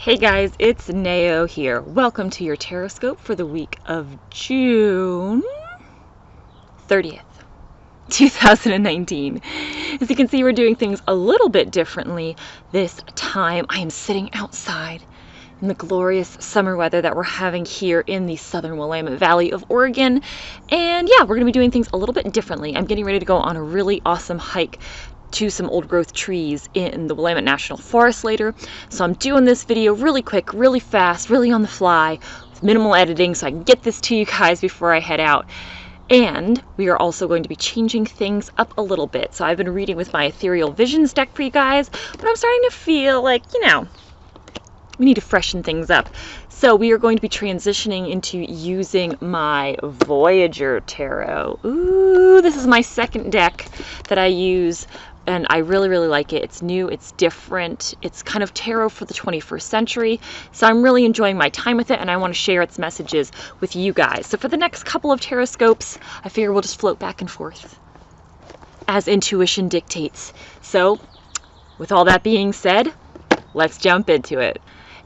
Hey guys, it's Nao here. Welcome to your TarotScope for the week of June 30th, 2019. As you can see, we're doing things a little bit differently this time. I am sitting outside in the glorious summer weather that we're having here in the southern Willamette Valley of Oregon. And yeah, we're going to be doing things a little bit differently. I'm getting ready to go on a really awesome hike to some old growth trees in the Willamette National Forest later. So I'm doing this video really quick, really fast, really on the fly, with minimal editing so I can get this to you guys before I head out. And we are also going to be changing things up a little bit. So I've been reading with my Ethereal Visions deck for you guys, but I'm starting to feel like, we need to freshen things up. So we are going to be transitioning into using my Voyager Tarot. Ooh, this is my second deck that I use, and I really, really like it. It's new, it's different, it's kind of tarot for the 21st century. So I'm really enjoying my time with it, and I want to share its messages with you guys. So for the next couple of tarot scopes, I figure we'll just float back and forth as intuition dictates. So with all that being said, let's jump into it.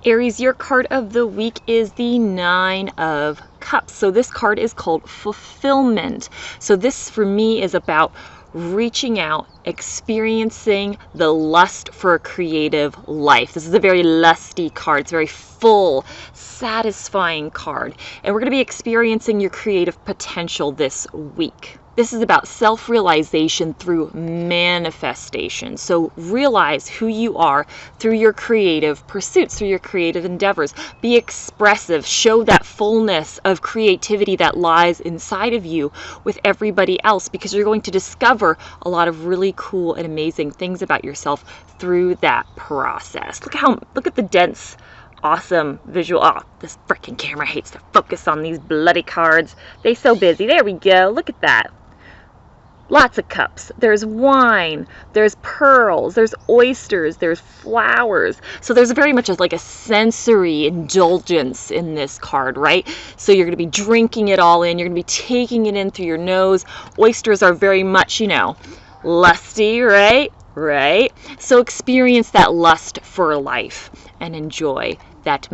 Aries, your card of the week is the Nine of Cups. So this card is called Fulfillment. So this for me is about reaching out, experiencing the lust for a creative life. This is a very lusty card. It's a very full, satisfying card. And we're going to be experiencing your creative potential this week. This is about self-realization through manifestation. So realize who you are through your creative pursuits, through your creative endeavors. Be expressive. Show that fullness of creativity that lies inside of you with everybody else, because you're going to discover a lot of really cool and amazing things about yourself through that process. Look at the dense, awesome visual. Oh, this freaking camera hates to focus on these bloody cards. They're so busy. There we go. Look at that. Lots of cups. There's wine, there's pearls, there's oysters, there's flowers. So there's very much like a sensory indulgence in this card, right? So you're going to be drinking it all in. You're going to be taking it in through your nose. Oysters are very much, lusty, right? Right? So experience that lust for life and enjoy that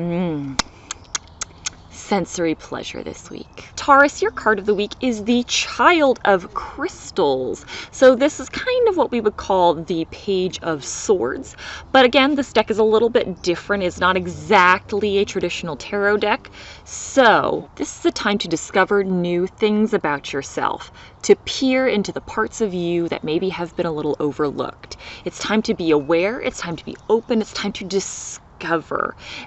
sensory pleasure this week. Taurus, your card of the week is the Child of Crystals. So this is kind of what we would call the Page of Swords. But again, this deck is a little bit different. It's not exactly a traditional tarot deck. So this is a time to discover new things about yourself, to peer into the parts of you that maybe have been a little overlooked. It's time to be aware. It's time to be open. It's time to discover.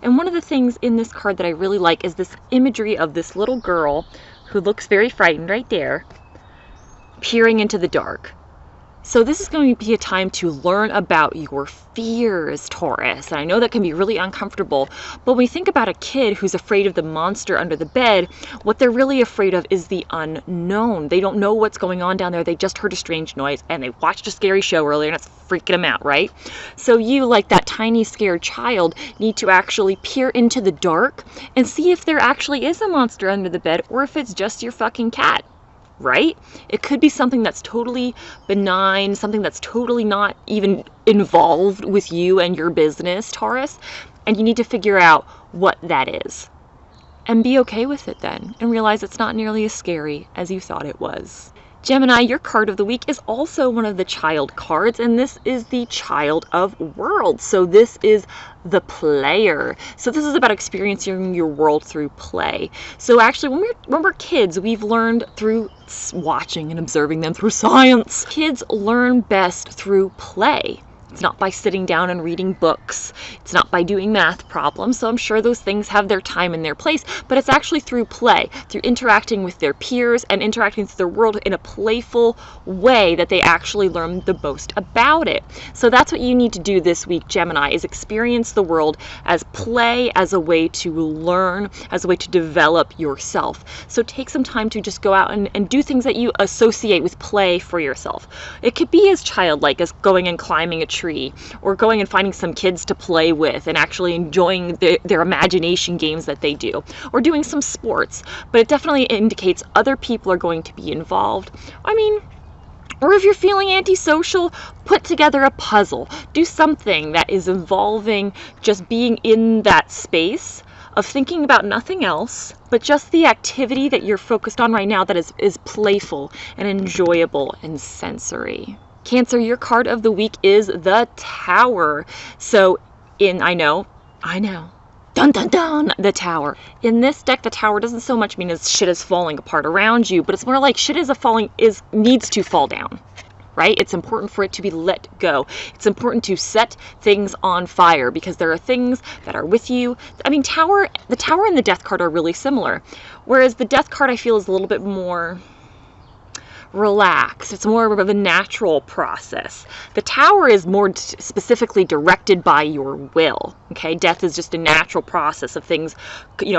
And one of the things in this card that I really like is this imagery of this little girl who looks very frightened right there, peering into the dark. So this is going to be a time to learn about your fears, Taurus. And I know that can be really uncomfortable, but when we think about a kid who's afraid of the monster under the bed, what they're really afraid of is the unknown. They don't know what's going on down there. They just heard a strange noise and they watched a scary show earlier and it's freaking them out, right? So you, like that tiny scared child, need to actually peer into the dark and see if there actually is a monster under the bed or if it's just your fucking cat. Right? It could be something that's totally benign, something that's totally not even involved with you and your business, Taurus, and you need to figure out what that is. And be okay with it then, and realize it's not nearly as scary as you thought it was. Gemini, your card of the week is also one of the child cards, and this is the Child of Worlds. So this is the player. So this is about experiencing your world through play. So actually, when we're kids, we've learned through watching and observing them through science. Kids learn best through play. It's not by sitting down and reading books. It's not by doing math problems. So I'm sure those things have their time and their place, but it's actually through play, through interacting with their peers and interacting with their world in a playful way that they actually learn the most about it. So that's what you need to do this week, Gemini, is experience the world as play, as a way to learn, as a way to develop yourself. So take some time to just go out and do things that you associate with play for yourself. It could be as childlike as going and climbing a tree, or going and finding some kids to play with and actually enjoying their imagination games that they do, or doing some sports. But it definitely indicates other people are going to be involved. I mean, Or if you're feeling antisocial, put together a puzzle. Do something that is involving just being in that space of thinking about nothing else, but just the activity that you're focused on right now that is playful and enjoyable and sensory. Cancer, your card of the week is the Tower. So I know, dun dun dun, the Tower. In this deck, the Tower doesn't so much mean as shit is falling apart around you, but it's more like shit needs to fall down. Right? It's important for it to be let go. It's important to set things on fire because there are things that are with you. I mean, the Tower and the Death card are really similar. Whereas the Death card I feel is a little bit more relaxed. It's more of a natural process. The Tower is more specifically directed by your will. Okay, death is just a natural process of things,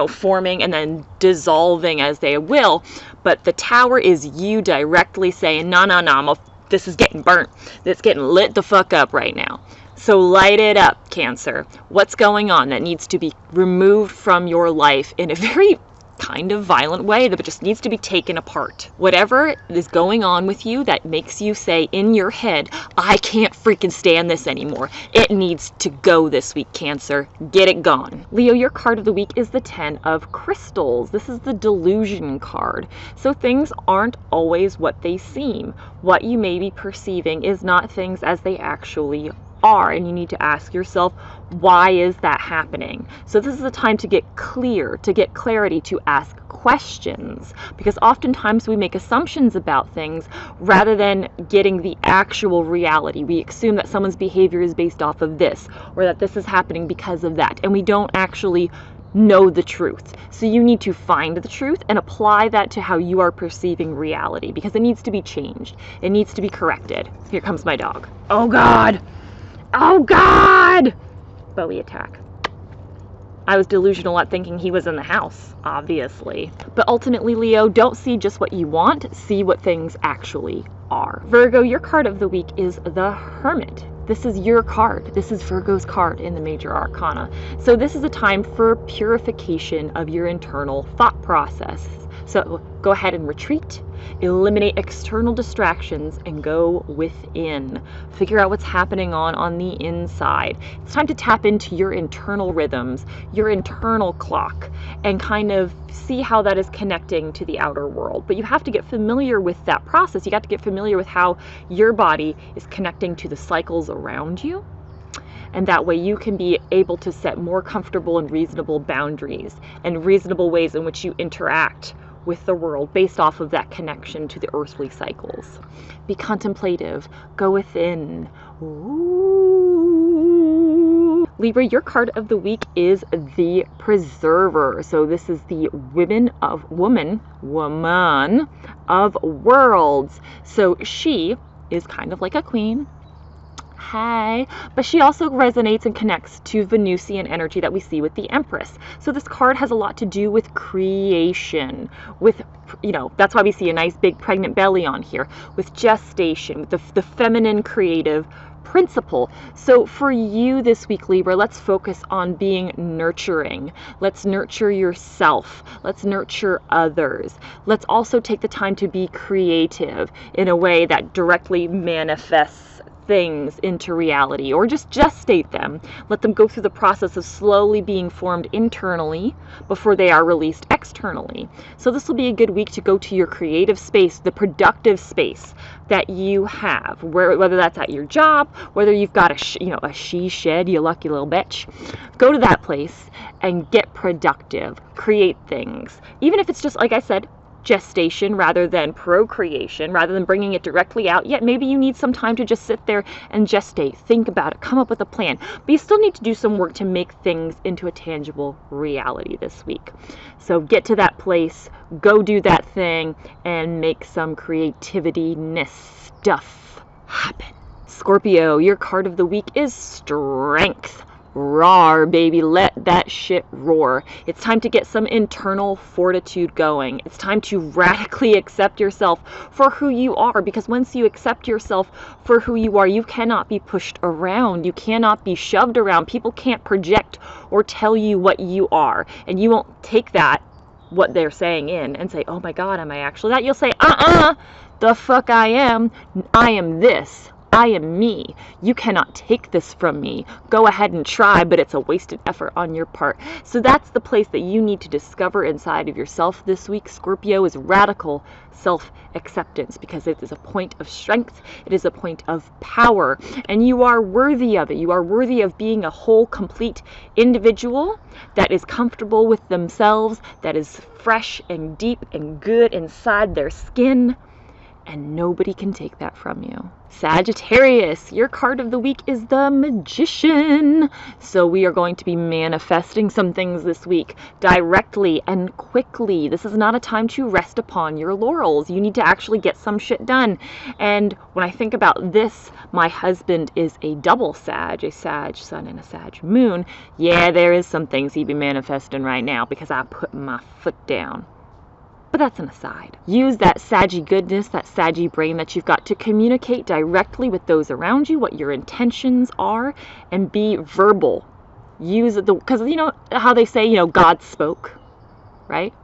forming and then dissolving as they will. But the Tower is you directly saying, no, this is getting burnt. It's getting lit the fuck up right now. So light it up, Cancer. What's going on that needs to be removed from your life in a very kind of violent way that just needs to be taken apart? Whatever is going on with you that makes you say in your head, I can't freaking stand this anymore. It needs to go this week, Cancer. Get it gone. Leo, your card of the week is the 10 of Crystals. This is the delusion card. So things aren't always what they seem. What you may be perceiving is not things as they actually are, and you need to ask yourself, why is that happening? So this is a time to get clear, to get clarity, to ask questions, because oftentimes we make assumptions about things rather than getting the actual reality. We assume that someone's behavior is based off of this, or that this is happening because of that, and we don't actually know the truth. So you need to find the truth and apply that to how you are perceiving reality, because it needs to be changed. It needs to be corrected. Here comes my dog. Oh God! Oh God! Bowie attack. I was delusional at thinking he was in the house, obviously. But ultimately, Leo, don't see just what you want, see what things actually are. Virgo, your card of the week is the Hermit. This is your card. This is Virgo's card in the major arcana. So this is a time for purification of your internal thought process. So go ahead and retreat, eliminate external distractions, and go within. Figure out what's happening on the inside. It's time to tap into your internal rhythms, your internal clock, and kind of see how that is connecting to the outer world. But you have to get familiar with that process. You got to get familiar with how your body is connecting to the cycles around you. And that way you can be able to set more comfortable and reasonable boundaries and reasonable ways in which you interact with the world based off of that connection to the earthly cycles. Be contemplative, go within. Ooh. Libra, your card of the week is the Preserver. So this is the woman of worlds. So she is kind of like a queen. Hi, but she also resonates and connects to Venusian energy that we see with the Empress. So this card has a lot to do with creation, with, that's why we see a nice big pregnant belly on here, with gestation, with the feminine creative principle. So for you this week, Libra, let's focus on being nurturing. Let's nurture yourself. Let's nurture others. Let's also take the time to be creative in a way that directly manifests things into reality, or just gestate them. Let them go through the process of slowly being formed internally before they are released externally. So this will be a good week to go to your creative space, the productive space that you have, whether that's at your job, whether you've got a she shed, you lucky little bitch. Go to that place and get productive, create things. Even if it's just, like I said, gestation rather than procreation, rather than bringing it directly out, yet maybe you need some time to just sit there and gestate, think about it, come up with a plan. But you still need to do some work to make things into a tangible reality this week. So get to that place, go do that thing, and make some creativity-ness stuff happen. Scorpio, your card of the week is Strength. Roar, baby, let that shit roar. It's time to get some internal fortitude going. It's time to radically accept yourself for who you are, because once you accept yourself for who you are, you cannot be pushed around. You cannot be shoved around. People can't project or tell you what you are, and you won't take that, what they're saying in, and say, oh my God, am I actually that? You'll say, the fuck I am this. I am me. You cannot take this from me. Go ahead and try, but it's a wasted effort on your part. So that's the place that you need to discover inside of yourself this week, Scorpio, is radical self-acceptance, because it is a point of strength. It is a point of power, and you are worthy of it. You are worthy of being a whole, complete individual that is comfortable with themselves, that is fresh and deep and good inside their skin. And nobody can take that from you. Sagittarius, your card of the week is the Magician. So we are going to be manifesting some things this week directly and quickly. This is not a time to rest upon your laurels. You need to actually get some shit done. And when I think about this, my husband is a double Sag, a Sag sun and a Sag moon. Yeah, there is some things he'd be manifesting right now because I put my foot down. But that's an aside. Use that Saggy goodness, that Saggy brain that you've got to communicate directly with those around you, what your intentions are, and be verbal. Use the, because you know how they say, you know, God spoke, right?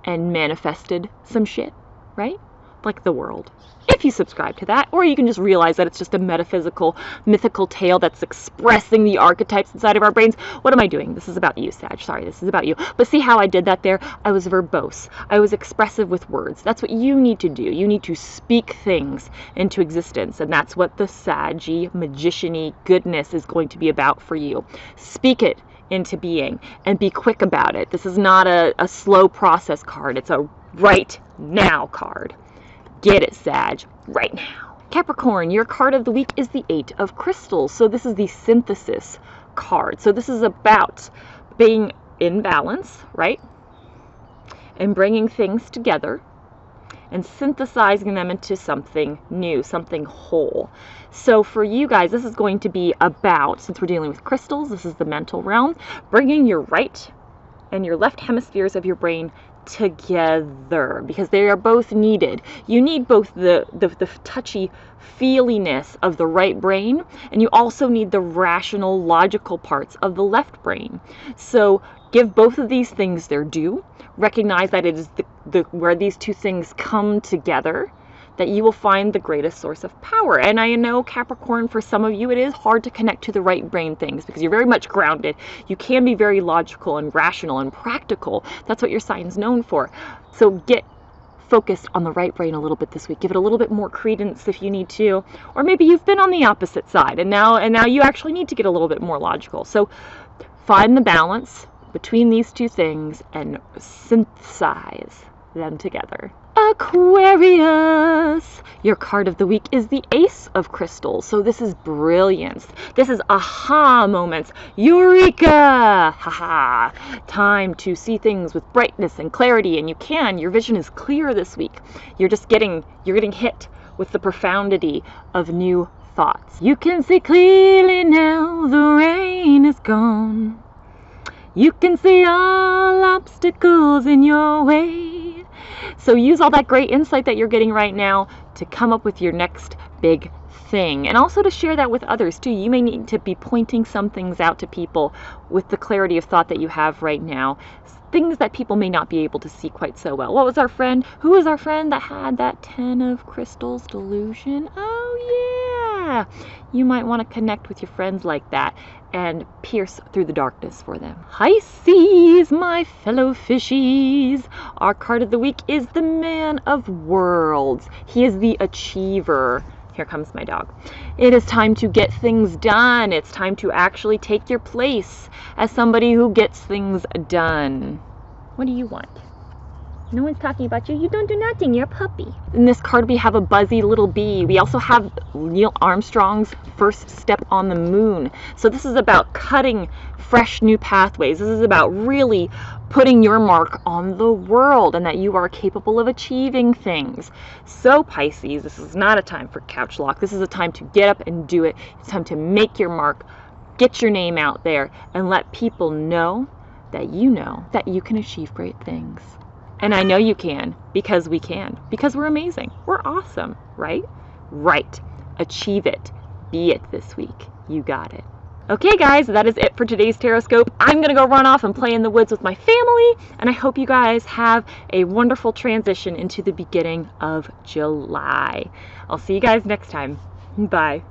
And manifested some shit, right? Like the world. If you subscribe to that, or you can just realize that it's just a metaphysical, mythical tale that's expressing the archetypes inside of our brains. What am I doing? This is about you, Sag. Sorry, this is about you. But see how I did that there? I was verbose. I was expressive with words. That's what you need to do. You need to speak things into existence, and that's what the Saggy, magician-y goodness is going to be about for you. Speak it into being and be quick about it. This is not a slow process card. It's a right now card. Get it, Sag, right now. Capricorn, your card of the week is the 8 of Crystals. So this is the synthesis card. So this is about being in balance, right? And bringing things together and synthesizing them into something new, something whole. So for you guys, this is going to be about, since we're dealing with crystals, this is the mental realm, bringing your right and your left hemispheres of your brain together, because they are both needed. You need both the touchy feeliness of the right brain, and you also need the rational, logical parts of the left brain. So give both of these things their due. Recognize that it is where these two things come together that you will find the greatest source of power. And I know, Capricorn, for some of you, it is hard to connect to the right brain things because you're very much grounded. You can be very logical and rational and practical. That's what your sign's known for. So get focused on the right brain a little bit this week. Give it a little bit more credence if you need to. Or maybe you've been on the opposite side and now you actually need to get a little bit more logical. So find the balance between these two things and synthesize them together. Aquarius, your card of the week is the Ace of Crystals. So this is brilliance. This is aha moments. Eureka! Haha. Time to see things with brightness and clarity, and your vision is clear this week. You're getting hit with the profundity of new thoughts. You can see clearly now, the rain is gone. You can see all obstacles in your way. So use all that great insight that you're getting right now to come up with your next big thing, and also to share that with others too. You may need to be pointing some things out to people with the clarity of thought that you have right now, things that people may not be able to see quite so well. Who was our friend that had that 10 of Crystals delusion? Oh yeah, you might want to connect with your friends like that and pierce through the darkness for them. Pisces, my fellow fishies, our card of the week is the Man of Worlds. He is the achiever. Here comes my dog. It is time to get things done. It's time to actually take your place as somebody who gets things done. What do you want? No one's talking about you. You don't do nothing. You're a puppy. In this card, we have a buzzy little bee. We also have Neil Armstrong's first step on the moon. So this is about cutting fresh new pathways. This is about really putting your mark on the world and that you are capable of achieving things. So Pisces, this is not a time for couch lock. This is a time to get up and do it. It's time to make your mark, get your name out there, and let people know that you can achieve great things. And I know you can, because we can, because we're amazing. We're awesome, right? Right. Achieve it. Be it this week. You got it. Okay guys, that is it for today's TarotScope. I'm gonna go run off and play in the woods with my family, and I hope you guys have a wonderful transition into the beginning of July. I'll see you guys next time. Bye.